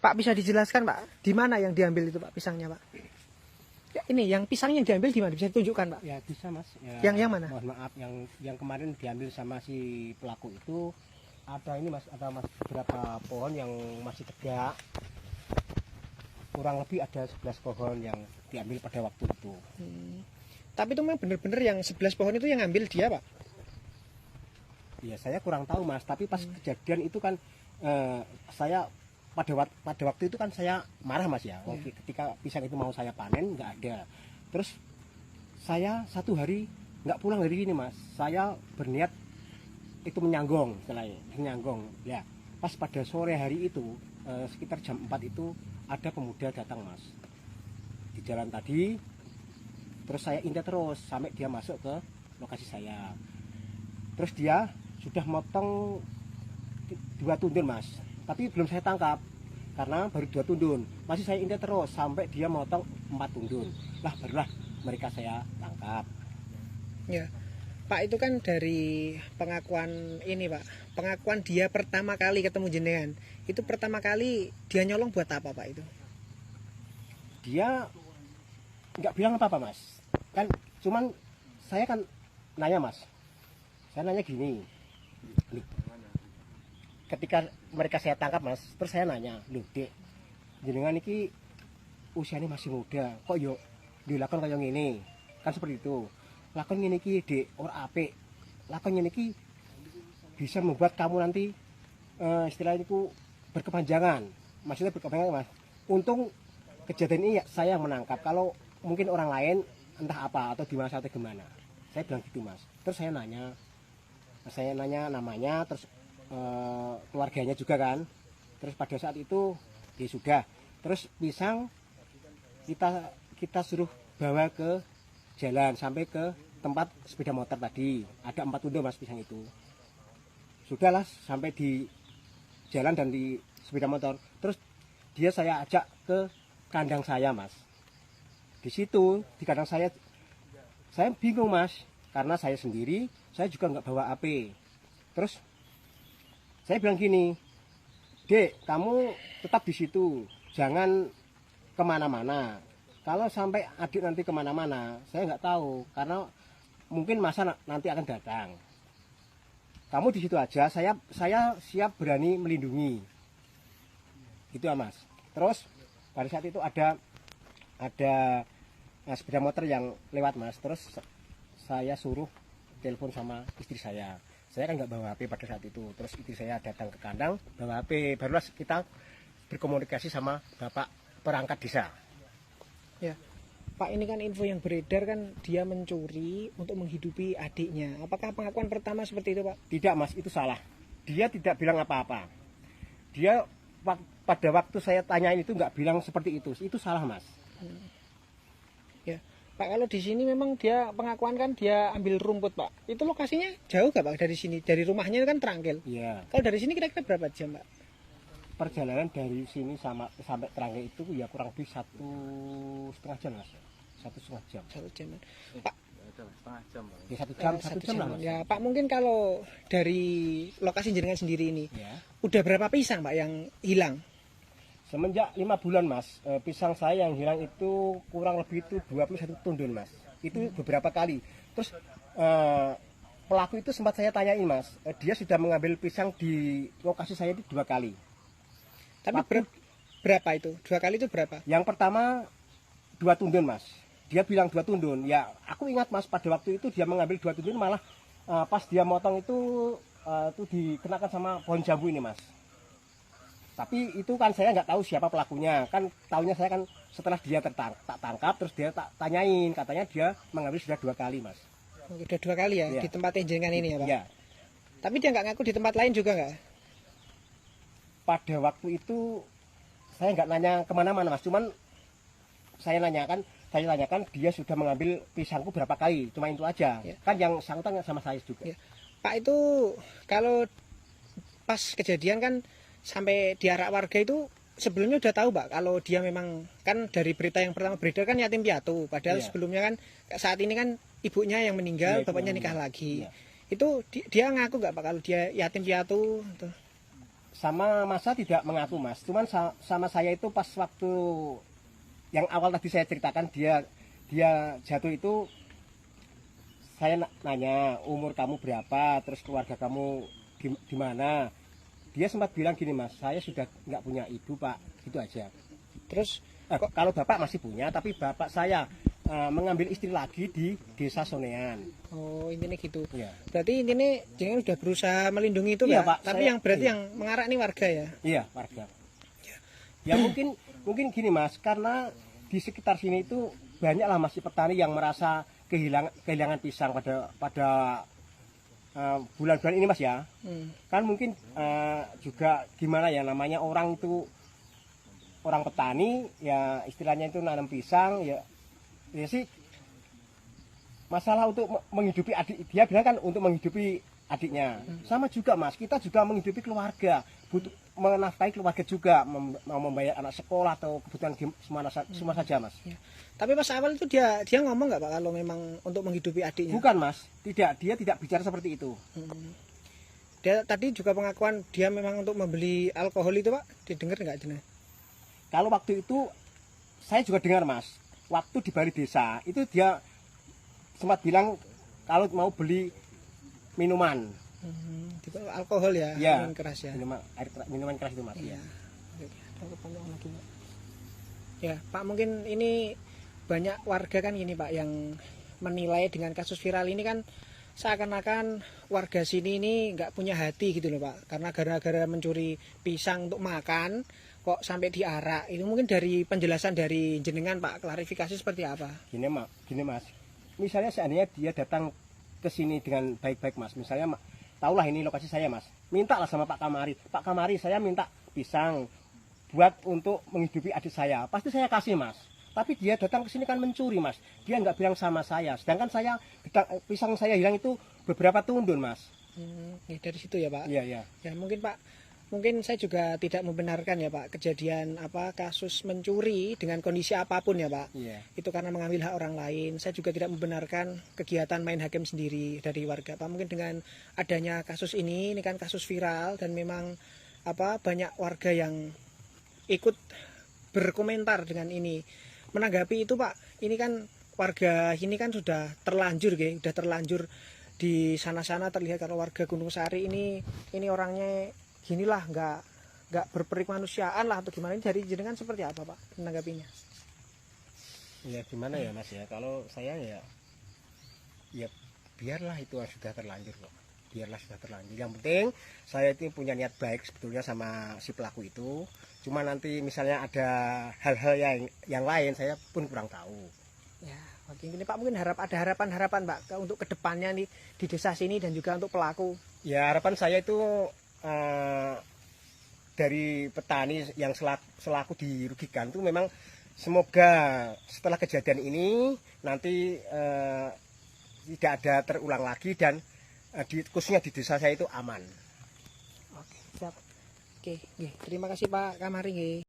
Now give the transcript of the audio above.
Pak, bisa dijelaskan Pak, di mana yang diambil itu Pak pisangnya Pak? Ya, ini yang pisang yang diambil di mana? Bisa ditunjukkan Pak? Ya bisa Mas. Ya, yang mana? Mohon maaf, yang kemarin diambil sama si pelaku itu ada ini Mas, ada beberapa pohon yang masih tegak. Kurang lebih ada 11 pohon yang diambil pada waktu itu. Tapi itu memang benar-benar yang 11 pohon itu yang ambil dia Pak? Ya saya kurang tahu Mas, tapi pas kejadian itu kan saya pada waktu itu kan saya marah Mas ya. Ketika pisang itu mau saya panen nggak ada. Terus saya satu hari nggak pulang dari sini Mas. Saya berniat itu menyanggong, istilahnya menyanggong. Ya pas pada sore hari itu sekitar jam 4 itu ada pemuda datang Mas di jalan tadi. Terus saya intai terus sampai dia masuk ke lokasi saya. Terus dia sudah motong 2 tundun Mas, tapi belum saya tangkap karena baru 2 tundun. Masih saya intai terus sampai dia motong 4 tundun. Lah barulah mereka saya tangkap. Ya Pak, itu kan dari pengakuan ini Pak, pengakuan dia pertama kali ketemu jenengan. Itu pertama kali dia nyolong buat apa Pak itu? Dia nggak bilang apa-apa Mas, kan cuman saya kan nanya Mas, saya nanya gini, ketika mereka saya tangkap Mas, terus saya nanya, loh Dek, jenengan ini usianya masih muda, kok yuk dilakukan kayak gini, kan seperti itu. Lakon ngene iki Dek ora apik. Lakon ngene iki bisa membuat kamu nanti istilahnya itu berkepanjangan. Maksudnya berkepanjangan Mas. Untung kejadian ini saya yang menangkap. Kalau mungkin orang lain entah apa atau gimana atau gimana. Saya bilang gitu Mas. Terus saya nanya namanya, terus keluarganya juga kan. Terus pada saat itu ya sudah. Terus pisang kita suruh bawa ke jalan sampai ke tempat sepeda motor tadi. Ada 4 tunduk Mas pisang itu. Sudahlah sampai di jalan dan di sepeda motor. Terus dia saya ajak ke kandang saya Mas. Di situ di kandang saya bingung Mas, karena saya sendiri, saya juga nggak bawa AP. Terus saya bilang gini, Dek, kamu tetap di situ, jangan kemana-mana. Kalau sampai adik nanti kemana-mana, saya nggak tahu, karena mungkin masa nanti akan datang. Kamu di situ aja, saya siap berani melindungi. Gitu ya Mas. Terus pada saat itu ada sepeda motor yang lewat Mas. Terus saya suruh telepon sama istri saya. Saya kan nggak bawa HP pada saat itu. Terus istri saya datang ke kandang bawa HP. Barulah kita berkomunikasi sama bapak perangkat desa. Ya Pak, ini kan info yang beredar kan dia mencuri untuk menghidupi adiknya. Apakah pengakuan pertama seperti itu Pak? Tidak Mas, itu salah. Dia tidak bilang apa-apa. Dia pada waktu saya tanyain itu nggak bilang seperti itu. Itu salah Mas. Ya Pak, kalau di sini memang dia pengakuan kan dia ambil rumput Pak. Itu lokasinya jauh gak Pak dari sini? Dari rumahnya kan Trangkil. Iya. Kalau dari sini kira-kira berapa jam Pak? Perjalanan dari sini sampai Trangkil itu ya kurang lebih 1,5 jam Mas. 1,5 jam. 1 jam. Pak, setengah jam. Ya 1 jam lah Mas. Ya Pak, mungkin kalau dari lokasi jenengan sendiri ini, Ya. udah berapa pisang Pak yang hilang? Semenjak 5 bulan Mas, pisang saya yang hilang itu kurang lebih itu 21 tundun Mas. Itu beberapa kali. Terus pelaku itu sempat saya tanyain Mas, dia sudah mengambil pisang di lokasi saya itu 2 kali. Tapi berapa itu? 2 kali itu berapa? Yang pertama 2 tundun Mas. Dia bilang 2 tundun. Ya aku ingat Mas, pada waktu itu dia mengambil 2 tundun, malah pas dia motong itu dikenakan sama pohon jambu ini Mas. Tapi itu kan saya nggak tahu siapa pelakunya. Kan tahunya saya kan setelah dia tak tangkap, terus dia tak tanyain, katanya dia mengambil sudah 2 kali Mas. Udah 2 kali ya, di tempat jenengan ini ya Pak? Iya. Tapi dia nggak ngaku di tempat lain juga nggak? Pada waktu itu saya nggak nanya kemana-mana Mas, cuman saya tanyakan dia sudah mengambil pisangku berapa kali, cuma itu aja. Ya. Kan yang sangkutan sama saya juga. Ya. Pak, itu kalau pas kejadian kan sampai diarak warga itu sebelumnya udah tahu Pak kalau dia memang, kan dari berita yang pertama beredar kan yatim piatu, padahal Iya. sebelumnya kan saat ini kan ibunya yang meninggal, Iya, bapaknya ibunya nikah meninggal. lagi. Iya. Itu dia ngaku nggak Pak kalau dia yatim piatu? sama masa tidak mengaku mas, cuman sama saya itu pas waktu yang awal tadi saya ceritakan dia jatuh itu, saya nanya umur kamu berapa, terus keluarga kamu gimana. Dia sempat bilang gini mas, saya sudah nggak punya ibu pak, gitu aja. Terus Kalau bapak masih punya, tapi bapak saya mengambil istri lagi di desa Sonean. oh intinya gitu. Iya. Berarti intinya jenengan udah berusaha melindungi itu Iya, Pak. Pak, Tapi saya- yang berarti iya. yang mengarak ini warga ya. Iya, warga. Ya mungkin gini mas, karena di sekitar sini itu banyaklah masih petani yang merasa kehilangan pisang pada bulan-bulan ini mas ya. Kan mungkin juga gimana ya, namanya orang itu orang petani ya, istilahnya itu nanam pisang ya sih, masalah untuk menghidupi adik, dia bilang kan untuk menghidupi adiknya. Sama juga mas, kita juga menghidupi keluarga, butuh menafkahi keluarga juga, mau membayar anak sekolah atau kebutuhan semua saja mas. Ya. Tapi pas awal itu dia ngomong nggak Pak kalau memang untuk menghidupi adiknya? Bukan mas, dia tidak bicara seperti itu. Dia tadi juga pengakuan dia memang untuk membeli alkohol itu Pak, didengar nggak jenengan? Kalau waktu itu saya juga dengar mas, waktu di Bali Desa itu dia sempat bilang kalau mau beli minuman, Tipe alkohol ya, ya, minuman keras ya. minuman keras itu mas. Iya. Ada kepanjangan lagi Pak. Ya Pak, mungkin ini banyak warga kan ini Pak yang menilai dengan kasus viral ini kan seakan-akan warga sini ini nggak punya hati gitu loh Pak, karena gara-gara mencuri pisang untuk makan kok sampai diarak. Itu mungkin dari penjelasan dari jenengan Pak, klarifikasi seperti apa? Gini mas, misalnya seandainya dia datang ke sini dengan baik-baik mas, misalnya tahulah ini lokasi saya mas, mintalah sama Pak Kamari, saya minta pisang buat untuk menghidupi adik saya, pasti saya kasih mas. Tapi dia datang ke sini kan mencuri mas, dia nggak bilang sama saya, sedangkan pisang saya hilang itu beberapa tundun mas. Ya, dari situ ya Pak. Iya. Ya mungkin Pak, mungkin saya juga tidak membenarkan ya Pak kejadian kasus mencuri dengan kondisi apapun ya Pak. Iya. Itu karena mengambil hak orang lain. Saya juga tidak membenarkan kegiatan main hakim sendiri dari warga Pak. Mungkin dengan adanya kasus ini kan kasus viral dan memang banyak warga yang ikut berkomentar dengan ini. Menanggapi itu Pak, ini kan warga ini kan sudah terlanjur di sana-sana terlihat kalau warga Gunung Sari ini orangnya ginilah, nggak berperikmanusiaan lah atau gimana. Dari jenengan seperti apa Pak menanggapinya? Ya gimana ya mas ya, kalau saya ya biarlah itu sudah terlanjur kok, yang penting saya itu punya niat baik sebetulnya sama si pelaku itu, cuma nanti misalnya ada hal-hal yang lain saya pun kurang tahu ya. Oke, ini Pak mungkin ada harapan Pak untuk kedepannya nih di desa sini dan juga untuk pelaku. ya. Harapan saya itu dari petani yang selaku dirugikan itu memang semoga setelah kejadian ini nanti tidak ada terulang lagi dan khususnya di desa saya itu aman. Oke, siap. Oke, terima kasih Pak Kamari nggih.